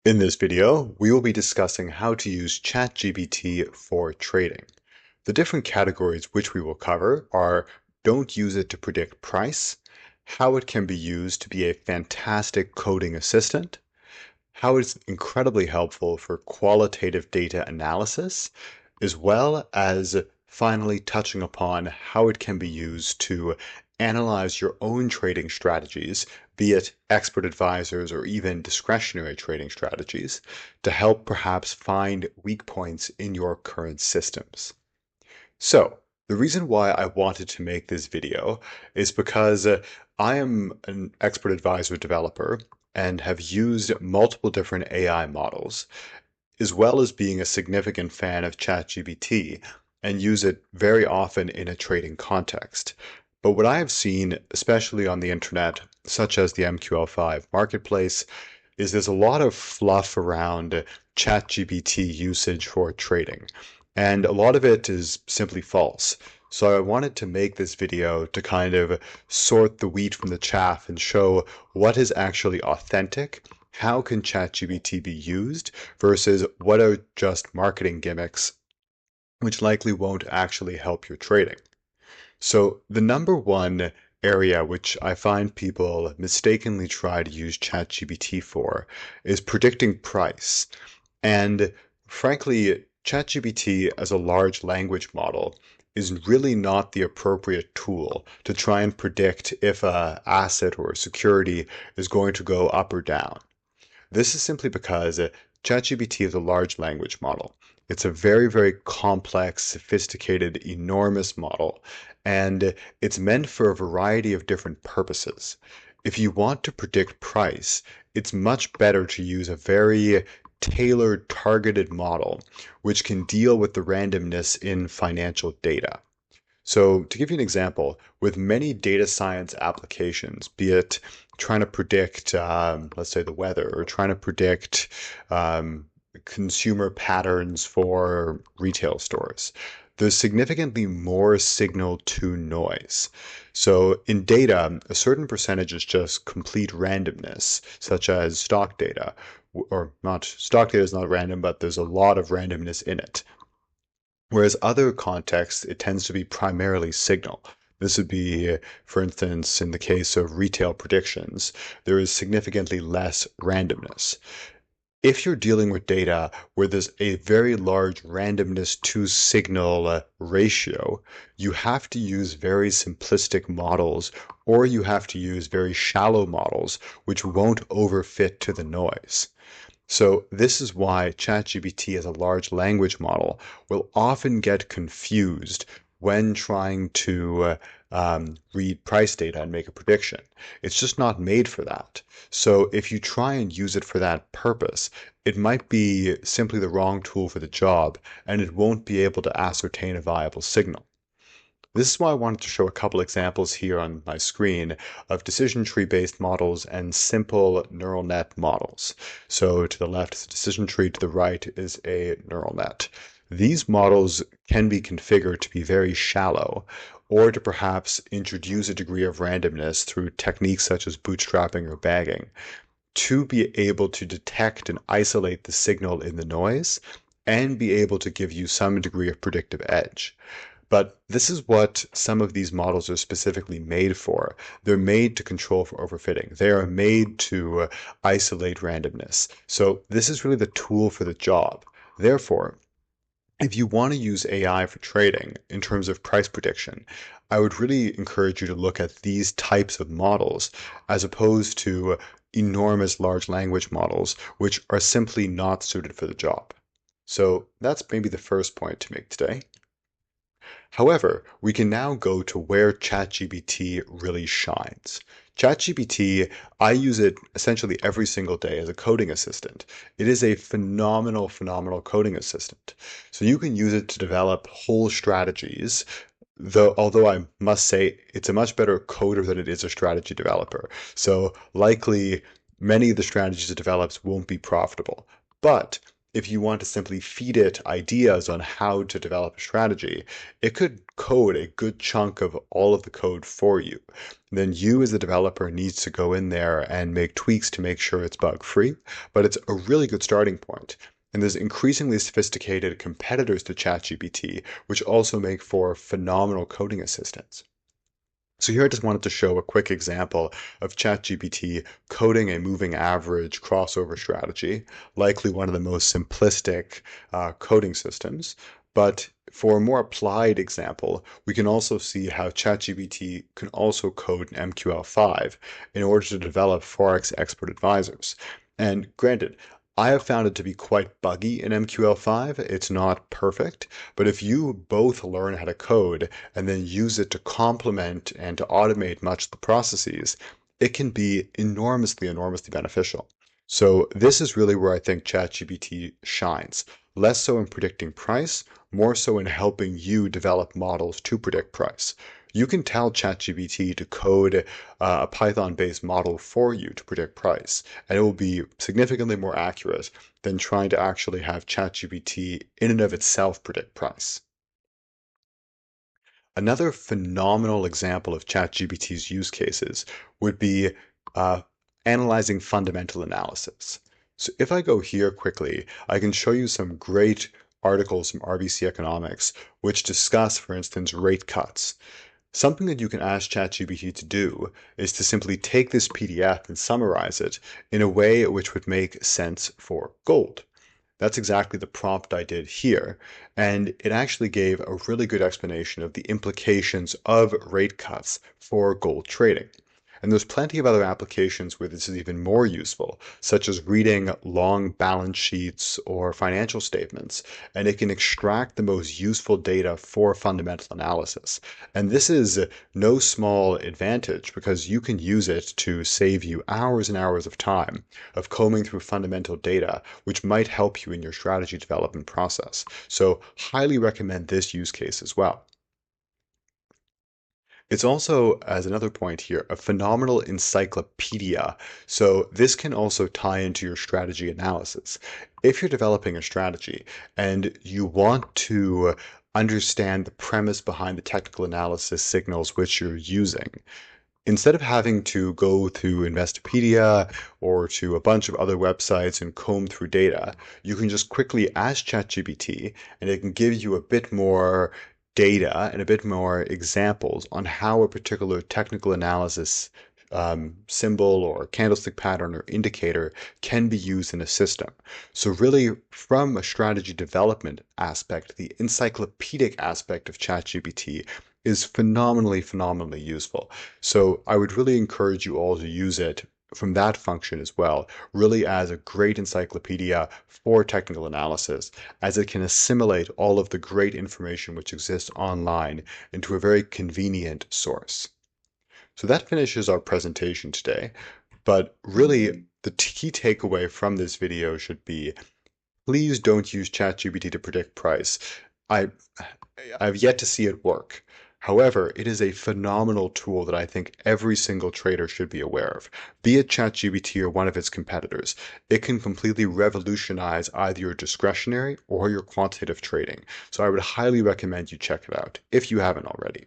In this video, we will be discussing how to use ChatGPT for trading. The different categories which we will cover are don't use it to predict price, how it can be used to be a fantastic coding assistant, how it's incredibly helpful for qualitative data analysis, as well as finally touching upon how it can be used to analyze your own trading strategies, be it expert advisors or even discretionary trading strategies, to help perhaps find weak points in your current systems. So, the reason why I wanted to make this video is because I am an expert advisor developer and have used multiple different AI models, as well as being a significant fan of ChatGPT and use it very often in a trading context. But what I have seen, especially on the internet, such as the MQL5 marketplace, is there's a lot of fluff around ChatGPT usage for trading, and a lot of it is simply false. So I wanted to make this video to kind of sort the wheat from the chaff and show what is actually authentic, how can ChatGPT be used, versus what are just marketing gimmicks, which likely won't actually help your trading. So the number one area which I find people mistakenly try to use ChatGPT for is predicting price. And frankly, ChatGPT as a large language model is really not the appropriate tool to try and predict if a asset or a security is going to go up or down. This is simply because ChatGPT is a large language model. It's a very, very complex, sophisticated, enormous model, and it's meant for a variety of different purposes. If you want to predict price, it's much better to use a very tailored, targeted model, which can deal with the randomness in financial data. So, to give you an example, with many data science applications, be it trying to predict, let's say, the weather, or trying to predict consumer patterns for retail stores, there's significantly more signal to noise. So, in data, a certain percentage is just complete randomness, such as stock data, or not, stock data is not random, but there's a lot of randomness in it. Whereas other contexts, it tends to be primarily signal. This would be, for instance, in the case of retail predictions, there is significantly less randomness. If you're dealing with data where there's a very large randomness to signal ratio, you have to use very simplistic models, or you have to use very shallow models, which won't overfit to the noise. So this is why ChatGPT as a large language model will often get confused when trying to read price data and make a prediction. It's just not made for that. So if you try and use it for that purpose, it might be simply the wrong tool for the job, and it won't be able to ascertain a viable signal. This is why I wanted to show a couple examples here on my screen of decision tree based models and simple neural net models. So to the left is a decision tree, to the right is a neural net. These models can be configured to be very shallow, or to perhaps introduce a degree of randomness through techniques such as bootstrapping or bagging, to be able to detect and isolate the signal in the noise and be able to give you some degree of predictive edge. But this is what some of these models are specifically made for. They're made to control for overfitting. They are made to isolate randomness. So this is really the tool for the job. Therefore, if you want to use AI for trading in terms of price prediction, I would really encourage you to look at these types of models as opposed to enormous large language models, which are simply not suited for the job. So that's maybe the first point to make today. However, we can now go to where ChatGPT really shines. ChatGPT, I use it essentially every single day as a coding assistant. It is a phenomenal, phenomenal coding assistant. So you can use it to develop whole strategies, though although I must say it's a much better coder than it is a strategy developer. So likely many of the strategies it develops won't be profitable. But if you want to simply feed it ideas on how to develop a strategy, it could code a good chunk of all of the code for you. Then you as a developer needs to go in there and make tweaks to make sure it's bug free, but it's a really good starting point. And there's increasingly sophisticated competitors to ChatGPT, which also make for phenomenal coding assistants. So here I just wanted to show a quick example of ChatGPT coding a moving average crossover strategy, likely one of the most simplistic coding systems. But for a more applied example, we can also see how ChatGPT can also code an MQL5 in order to develop Forex expert advisors. And granted, I have found it to be quite buggy in MQL5. It's not perfect, but if you both learn how to code and then use it to complement and to automate much of the processes, it can be enormously, enormously beneficial. So this is really where I think ChatGPT shines. Less so in predicting price, more so in helping you develop models to predict price. You can tell ChatGPT to code a Python-based model for you to predict price, and it will be significantly more accurate than trying to actually have ChatGPT in and of itself predict price. Another phenomenal example of ChatGPT's use cases would be uh, analyzing fundamental analysis. So if I go here quickly, I can show you some great articles from RBC Economics which discuss, for instance, rate cuts. Something that you can ask ChatGPT to do is to simply take this PDF and summarize it in a way which would make sense for gold. That's exactly the prompt I did here, and it actually gave a really good explanation of the implications of rate cuts for gold trading. And there's plenty of other applications where this is even more useful, such as reading long balance sheets or financial statements, and it can extract the most useful data for fundamental analysis. And this is no small advantage because you can use it to save you hours and hours of time of combing through fundamental data, which might help you in your strategy development process. So highly recommend this use case as well. It's also, as another point here, a phenomenal encyclopedia. So this can also tie into your strategy analysis. If you're developing a strategy and you want to understand the premise behind the technical analysis signals which you're using, instead of having to go to Investopedia or to a bunch of other websites and comb through data, you can just quickly ask ChatGPT and it can give you a bit more data and a bit more examples on how a particular technical analysis symbol or candlestick pattern or indicator can be used in a system. So really, from a strategy development aspect, the encyclopedic aspect of ChatGPT is phenomenally, phenomenally useful. So I would really encourage you all to use it from that function as well, really as a great encyclopedia for technical analysis, as it can assimilate all of the great information which exists online into a very convenient source. So that finishes our presentation today, but really the key takeaway from this video should be, please don't use ChatGPT to predict price. I, I've yet to see it work. However, it is a phenomenal tool that I think every single trader should be aware of. Be it ChatGPT or one of its competitors, it can completely revolutionize either your discretionary or your quantitative trading. So I would highly recommend you check it out if you haven't already.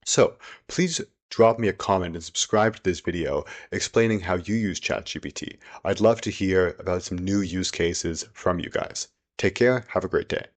So please drop me a comment and subscribe to this video explaining how you use ChatGPT. I'd love to hear about some new use cases from you guys. Take care, have a great day.